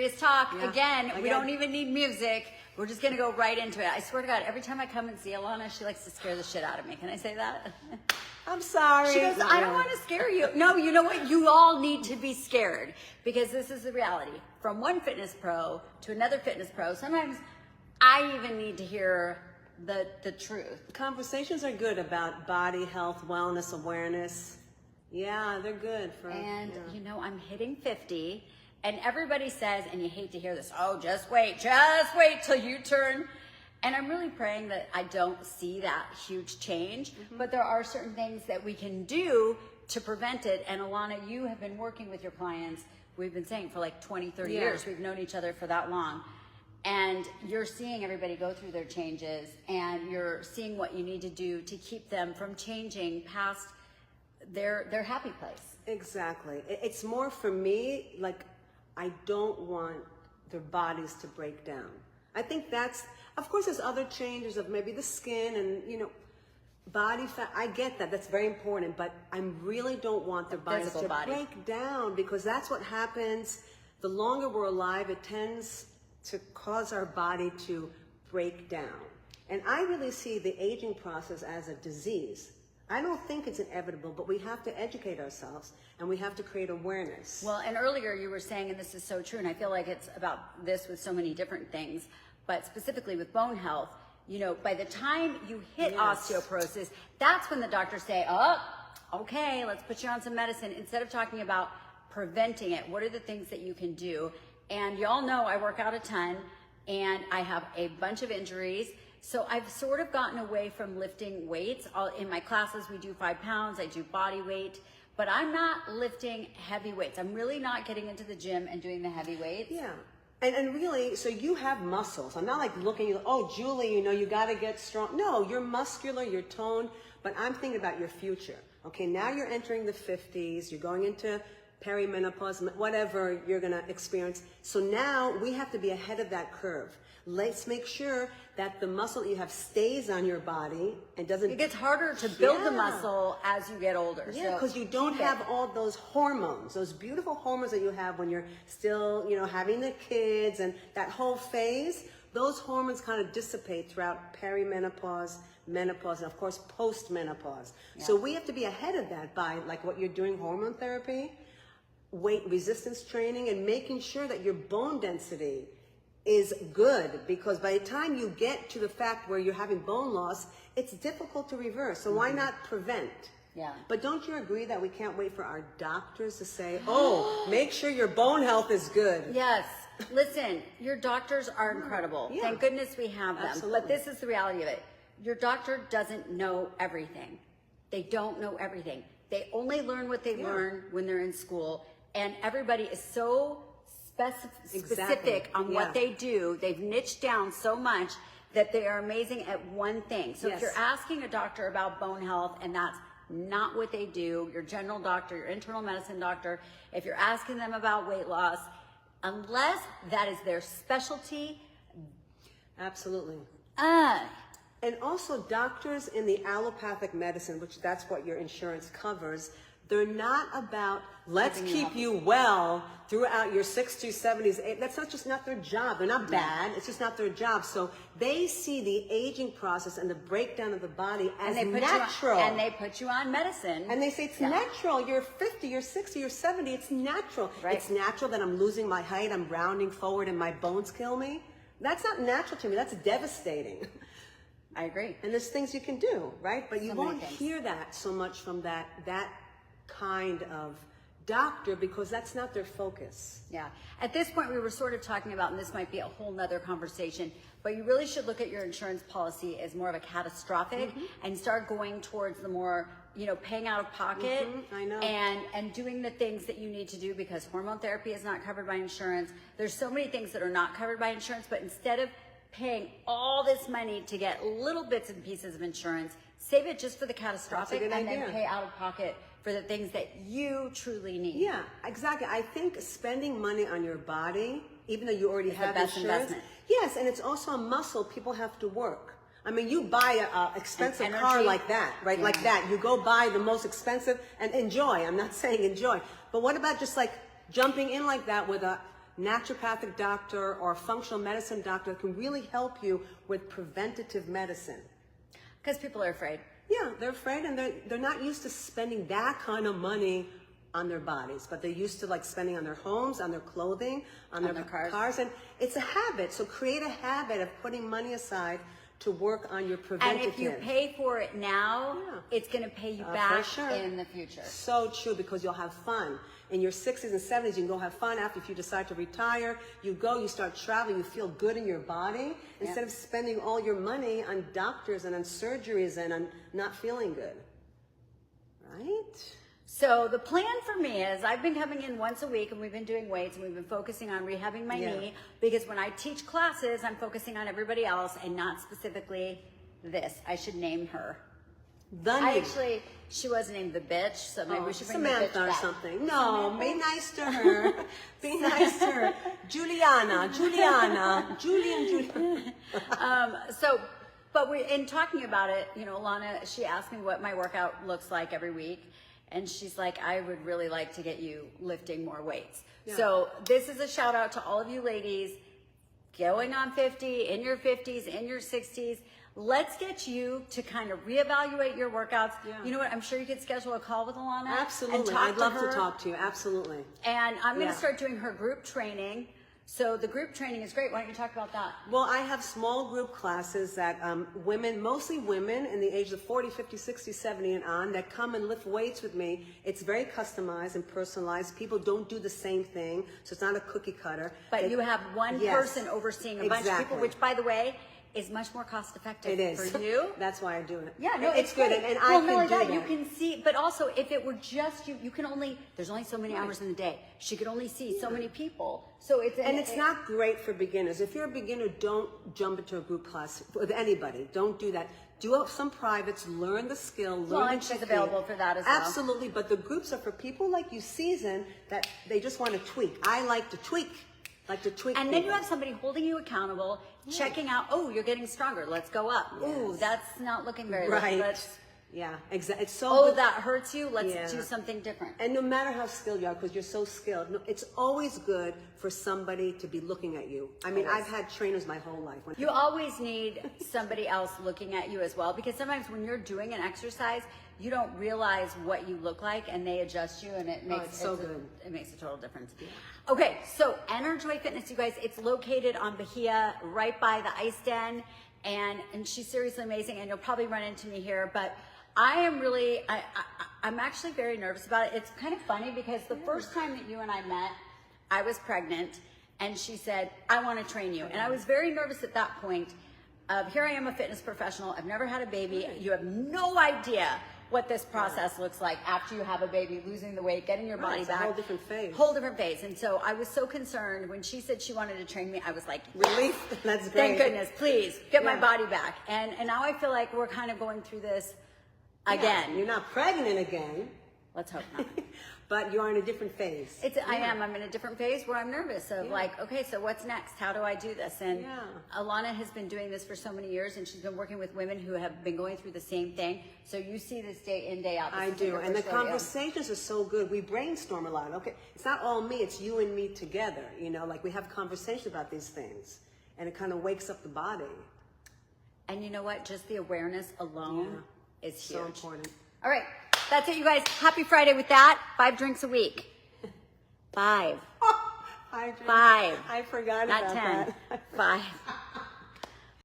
serious talk. Again, we don't even need music. We're just going to go right into it. I swear to God, every time I come and see Ilana, she likes to scare the shit out of me. Can I say that? I'm sorry. She goes, I don't want to scare you. No, you know what? You all need to be scared because this is the reality. From one fitness pro to another fitness pro, sometimes I even need to hear the truth. Conversations are good about body health, wellness, awareness. Yeah, they're good. And, you know, I'm hitting 50. And everybody says, and you hate to hear this, oh, just wait till you turn. And I'm really praying that I don't see that huge change, but there are certain things that we can do to prevent it. And Ilana, you have been working with your clients, we've been saying for like 20, 30 years. We've known each other for that long. And you're seeing everybody go through their changes, and you're seeing what you need to do to keep them from changing past their happy place. Exactly. It's more for me, like, I don't want their bodies to break down. I think that's, of course, there's other changes of maybe the skin and, you know, body fat. I get that. That's very important. But I really don't want their bodies to break down, because that's what happens. The longer we're alive, it tends to cause our body to break down. And I really see the aging process as a disease. I don't think it's inevitable, but we have to educate ourselves and we have to create awareness. Well, and earlier you were saying, and this is so true, and I feel like it's about this with so many different things, but specifically with bone health, you know, by the time you hit osteoporosis, that's when the doctors say, oh, okay, let's put you on some medicine. Instead of talking about preventing it, what are the things that you can do? And y'all know I work out a ton and I have a bunch of injuries. So I've sort of gotten away from lifting weights. In my classes, we do 5 pounds, I do body weight, but I'm not lifting heavy weights. I'm really not getting into the gym and doing the heavy weights. Yeah. And really, so you have muscles. I'm not like looking, oh, Julie, you know, you got to get strong. No, you're muscular, you're toned, but I'm thinking about your future. Okay, now you're entering the 50s, you're going into perimenopause, whatever you're going to experience. So now we have to be ahead of that curve. Let's make sure that the muscle that you have stays on your body and doesn't... It gets harder to build the muscle as you get older. Yeah, because you don't have all those hormones, those beautiful hormones that you have when you're still, you know, having the kids and that whole phase. Those hormones kind of dissipate throughout perimenopause, menopause, and of course post-menopause. Yeah. So we have to be ahead of that by, like what you're doing, hormone therapy, weight resistance training, and making sure that your bone density is good, because by the time you get to the fact where you're having bone loss, it's difficult to reverse. So why not prevent? Yeah. But don't you agree that we can't wait for our doctors to say, oh, make sure your bone health is good? Yes. Listen, your doctors are incredible. Yeah. Thank goodness we have them. Absolutely. But this is the reality of it. Your doctor doesn't know everything. They don't know everything. They only learn what they learn when they're in school. And everybody is so specific on what they do. They've niched down so much that they are amazing at one thing. So if you're asking a doctor about bone health and that's not what they do, your general doctor, your internal medicine doctor, if you're asking them about weight loss, unless that is their specialty. Absolutely. And also doctors in the allopathic medicine, which that's what your insurance covers, they're not about, let's keep you well throughout your 60s, 70s. That's not their job. They're not bad. It's just not their job. So they see the aging process and the breakdown of the body as natural. And they put you on medicine. And they say it's natural. You're 50, you're 60, you're 70. It's natural. Right. It's natural that I'm losing my height, I'm rounding forward, and my bones kill me. That's not natural to me. That's devastating. I agree. And there's things you can do, right? But you won't hear that so much from that kind of doctor, because that's not their focus. Yeah. At this point, we were sort of talking about, and this might be a whole nother conversation, but you really should look at your insurance policy as more of a catastrophic and start going towards the more, you know, paying out of pocket I know. and doing the things that you need to do, because hormone therapy is not covered by insurance. There's so many things that are not covered by insurance, but instead of paying all this money to get little bits and pieces of insurance, save it just for the catastrophic and then pay out of pocket for the things that you truly need. Yeah, exactly. I think spending money on your body, even though you already have the best insurance, investment. Yes, and it's also a muscle. People have to work. I mean, you buy an expensive car like that, right? Like that. You go buy the most expensive and enjoy. I'm not saying enjoy. But what about just like jumping in like that with a naturopathic doctor or a functional medicine doctor that can really help you with preventative medicine. Because people are afraid. Yeah, they're afraid, and they're not used to spending that kind of money on their bodies, but they're used to like spending on their homes, on their clothing, on their cars, and it's a habit. So create a habit of putting money aside to work on your preventative. And if you pay for it now, it's going to pay you back in the future. So true, because you'll have fun. In your 60s and 70s, you can go have fun. After, if you decide to retire, you go, you start traveling, you feel good in your body, instead of spending all your money on doctors and on surgeries and on not feeling good. Right? So the plan for me is I've been coming in once a week and we've been doing weights and we've been focusing on rehabbing my knee, because when I teach classes, I'm focusing on everybody else and not specifically this. I should name her. She was named the bitch, so maybe we should bring Samantha the bitch back. or something. No, be nice to her. Be nice to her. Juliana. But in talking about it, you know, Ilana, she asked me what my workout looks like every week. And she's like, I would really like to get you lifting more weights. Yeah. So this is a shout out to all of you ladies going on 50, in your 50s, in your 60s. Let's get you to kind of reevaluate your workouts. Yeah. You know what? I'm sure you could schedule a call with Ilana. Absolutely. I'd love to talk to you. Absolutely. And I'm going to start doing her group training. So the group training is great. Why don't you talk about that? Well, I have small group classes that women, mostly women in the ages of 40, 50, 60, 70 and on, that come and lift weights with me. It's very customized and personalized. People don't do the same thing, so it's not a cookie cutter. But you have one person overseeing a bunch of people, which, by the way, is much more cost effective for you. That's why I do it. Yeah, no, it's good. And I can do that. You can see, but also if it were just you, there's only so many hours in the day. She could only see so many people. So it's not great for beginners. If you're a beginner, don't jump into a group class with anybody. Don't do that. Do some privates, learn the skill, learn the technique. She's available for that as well. Absolutely, but the groups are for people like you, seasoned, that they just want to tweak. I like to tweak. And then you have somebody holding you accountable, checking out, oh, you're getting stronger, let's go up. Yes. Ooh, that's not looking very good. Yeah, exactly. It's so that hurts you, let's do something different. And no matter how skilled you are, because you're so skilled, it's always good for somebody to be looking at you. I mean, I've had trainers my whole life. You always need somebody else looking at you as well, because sometimes when you're doing an exercise, you don't realize what you look like, and they adjust you, and it makes it makes a total difference. Yeah. Okay, so Enerjoy Fitness, you guys, it's located on Bahia, right by the Ice Den, and she's seriously amazing, and you'll probably run into me here, but I'm actually very nervous about it. It's kind of funny because the first time that you and I met, I was pregnant, and she said, I want to train you, and I was very nervous at that point. Here I am, a fitness professional. I've never had a baby. You have no idea what this process looks like after you have a baby, losing the weight, getting your body back. A whole different phase. Whole different phase. And so I was so concerned when she said she wanted to train me. I was like, relief. That's great. Thank goodness, please get my body back. And now I feel like we're kind of going through this again. You're not pregnant again. Let's hope not. But you're in a different phase. I'm in a different phase where I'm nervous of like, okay, so what's next? How do I do this? And Ilana has been doing this for so many years, and she's been working with women who have been going through the same thing. So you see this day in, day out. I do, and the conversations are so good. We brainstorm a lot. Okay, it's not all me, it's you and me together. You know, like we have conversations about these things, and it kind of wakes up the body. And you know what? Just the awareness alone is huge. So important. All right. That's it, you guys. Happy Friday with that. 5 drinks a week. 5. 5 drinks. 5. I forgot Not about 10. that. 5.